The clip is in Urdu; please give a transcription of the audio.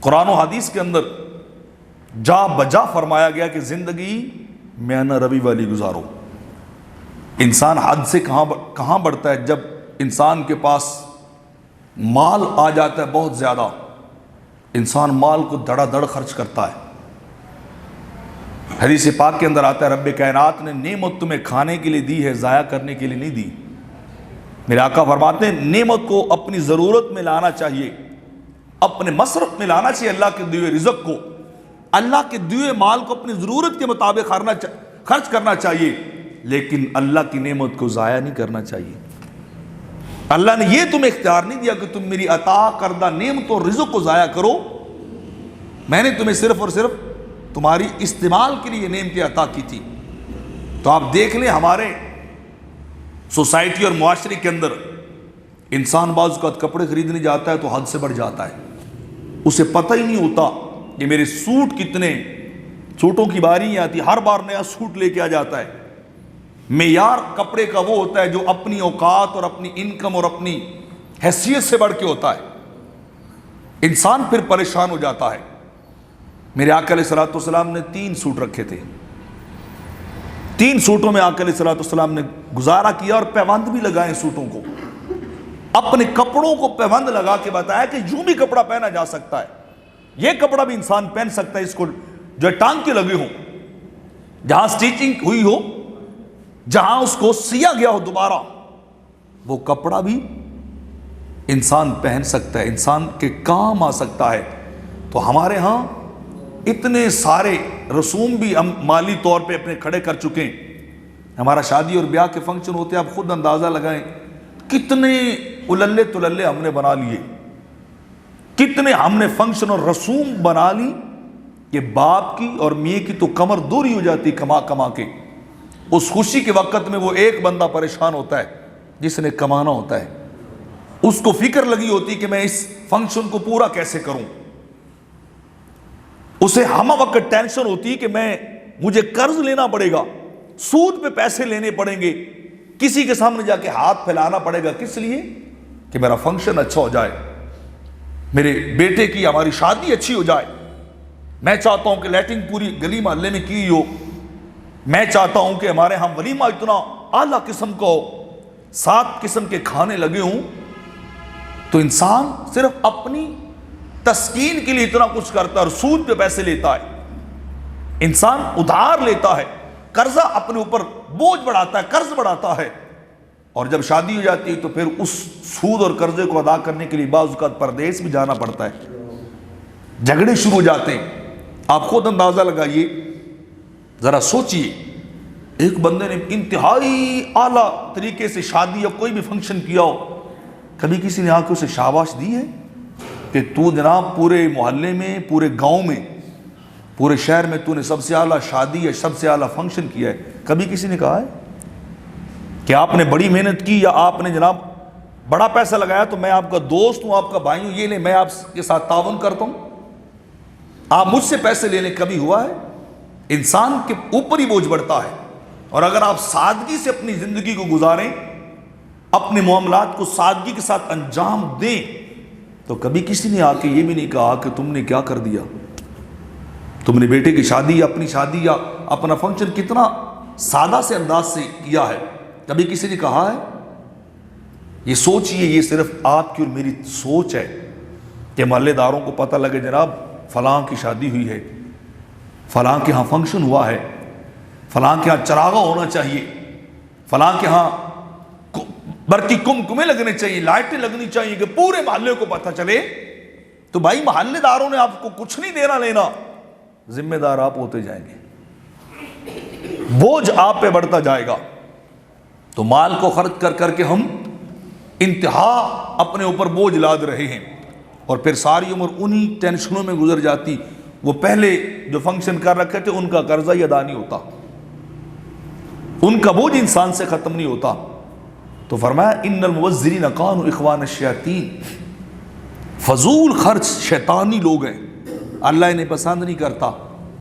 قرآن و حدیث کے اندر جا بجا فرمایا گیا کہ زندگی میانہ روی والی گزارو. انسان حد سے کہاں بڑھتا ہے؟ جب انسان کے پاس مال آ جاتا ہے بہت زیادہ، انسان مال کو دھڑا دھڑ خرچ کرتا ہے. حدیث پاک کے اندر آتا ہے رب کائنات نے نعمت تمہیں کھانے کے لیے دی ہے، ضائع کرنے کے لیے نہیں دی. میرے آقا فرماتے ہیں نعمت کو اپنی ضرورت میں لانا چاہیے، اپنے مصرف میں لانا چاہیے. اللہ کے دیے رزق کو، اللہ کے دیے مال کو اپنی ضرورت کے مطابق خرچ کرنا چاہیے، لیکن اللہ کی نعمت کو ضائع نہیں کرنا چاہیے. اللہ نے یہ تمہیں اختیار نہیں دیا کہ تم میری عطا کردہ نعمت اور رزق کو ضائع کرو. میں نے تمہیں صرف اور صرف تمہاری استعمال کے لیے نعمتیں عطا کی تھی. تو آپ دیکھ لیں ہمارے سوسائٹی اور معاشرے کے اندر انسان بعض اوقات کپڑے خریدنے جاتا ہے تو حد سے بڑھ جاتا ہے. اسے پتہ ہی نہیں ہوتا کہ میرے سوٹ کتنے، سوٹوں کی باری نہیں آتی، ہر بار نیا سوٹ لے کے آ جاتا ہے. معیار کپڑے کا وہ ہوتا ہے جو اپنی اوقات اور اپنی انکم اور اپنی حیثیت سے بڑھ کے ہوتا ہے. انسان پھر پریشان ہو جاتا ہے. میرے آقا علیہ الصلوۃ والسلام نے 3 سوٹ رکھے تھے. 3 سوٹوں میں آقا علیہ الصلوۃ والسلام نے گزارا کیا اور پیوند بھی لگائے سوٹوں کو. اپنے کپڑوں کو پیوند لگا کے بتایا کہ یوں بھی کپڑا پہنا جا سکتا ہے، یہ کپڑا بھی انسان پہن سکتا ہے، اس کو جو ٹانگ کے لگے ہوں، جہاں سٹیچنگ ہوئی ہو، جہاں اس کو سیا گیا ہو دوبارہ، وہ کپڑا بھی انسان پہن سکتا ہے، انسان کے کام آ سکتا ہے. تو ہمارے ہاں اتنے سارے رسوم بھی ہم مالی طور پہ اپنے کھڑے کر چکے ہیں. ہمارا شادی اور بیاہ کے فنکشن ہوتے ہیں، آپ خود اندازہ لگائیں کتنے اللے تللے ہم نے بنا لیے، کتنے ہم نے فنکشن اور رسوم بنا لی کہ باپ کی اور میاں کی تو کمر دوری ہو جاتی کما کما کے. اس خوشی کے وقت میں وہ ایک بندہ پریشان ہوتا ہے جس نے کمانا ہوتا ہے، اس کو فکر لگی ہوتی کہ میں اس فنکشن کو پورا کیسے کروں. اسے ہمہ وقت ٹینشن ہوتی کہ مجھے قرض لینا پڑے گا، سود پہ پیسے لینے پڑیں گے، کسی کے سامنے جا کے ہاتھ پھیلانا پڑے گا. کس لیے؟ کہ میرا فنکشن اچھا ہو جائے، میرے بیٹے کی ہماری شادی اچھی ہو جائے. میں چاہتا ہوں کہ لیٹنگ پوری گلی محلے میں کی ہو، میں چاہتا ہوں کہ ہمارے ہاں ولیمہ اتنا اعلیٰ قسم کا ہو، 7 قسم کے کھانے لگے ہوں. تو انسان صرف اپنی تسکین کے لیے اتنا کچھ کرتا ہے اور سود پہ پیسے لیتا ہے. انسان ادھار لیتا ہے، قرضہ اپنے اوپر بوجھ بڑھاتا ہے، قرض بڑھاتا ہے، اور جب شادی ہو جاتی ہے تو پھر اس سود اور قرضے کو ادا کرنے کے لیے بعض اوقات پردیس بھی جانا پڑتا ہے. جھگڑے شروع ہو جاتے ہیں. آپ خود اندازہ لگائیے، ذرا سوچئے، ایک بندے نے انتہائی اعلیٰ طریقے سے شادی یا کوئی بھی فنکشن کیا ہو، کبھی کسی نے آ کے اسے شاباش دی ہے کہ تو جناب پورے محلے میں، پورے گاؤں میں، پورے شہر میں تو نے سب سے اعلیٰ شادی یا سب سے اعلیٰ فنکشن کیا ہے؟ کبھی کسی نے کہا ہے کہ آپ نے بڑی محنت کی یا آپ نے جناب بڑا پیسہ لگایا تو میں آپ کا دوست ہوں، آپ کا بھائی ہوں، یہ نہیں میں آپ کے ساتھ تعاون کرتا ہوں، آپ مجھ سے پیسے لے لیں؟ کبھی ہوا ہے؟ انسان کے اوپر ہی بوجھ بڑھتا ہے. اور اگر آپ سادگی سے اپنی زندگی کو گزاریں، اپنے معاملات کو سادگی کے ساتھ انجام دیں، تو کبھی کسی نے آ کے یہ بھی نہیں کہا کہ تم نے کیا کر دیا، تم نے بیٹے کی شادی یا اپنی شادی یا اپنا فنکشن کتنا سادہ سے انداز سے کیا ہے. کبھی کسی نے کہا ہے؟ یہ سوچئے، یہ صرف آپ کی اور میری سوچ ہے کہ محلے داروں کو پتہ لگے جناب فلاں کی شادی ہوئی ہے، فلاں کے ہاں فنکشن ہوا ہے، فلاں کے ہاں چراغاں ہونا چاہیے، فلاں کے ہاں برقی کمکمے لگنے چاہیے، لائٹیں لگنی چاہیے کہ پورے محلے کو پتہ چلے. تو بھائی محلے داروں نے آپ کو کچھ نہیں دینا لینا، ذمہ دار آپ ہوتے جائیں گے، بوجھ آپ پہ بڑھتا جائے گا. تو مال کو خرچ کر کر کے ہم انتہا اپنے اوپر بوجھ لاد رہے ہیں، اور پھر ساری عمر انہی ٹینشنوں میں گزر جاتی. وہ پہلے جو فنکشن کر رکھے تھے ان کا قرضہ ہی ادا نہیں ہوتا، ان کا بوجھ انسان سے ختم نہیں ہوتا. تو فرمایا ان المبذرین کانوا اخوان الشیاطین، فضول خرچ شیطانی لوگ ہیں، اللہ انہیں پسند نہیں کرتا.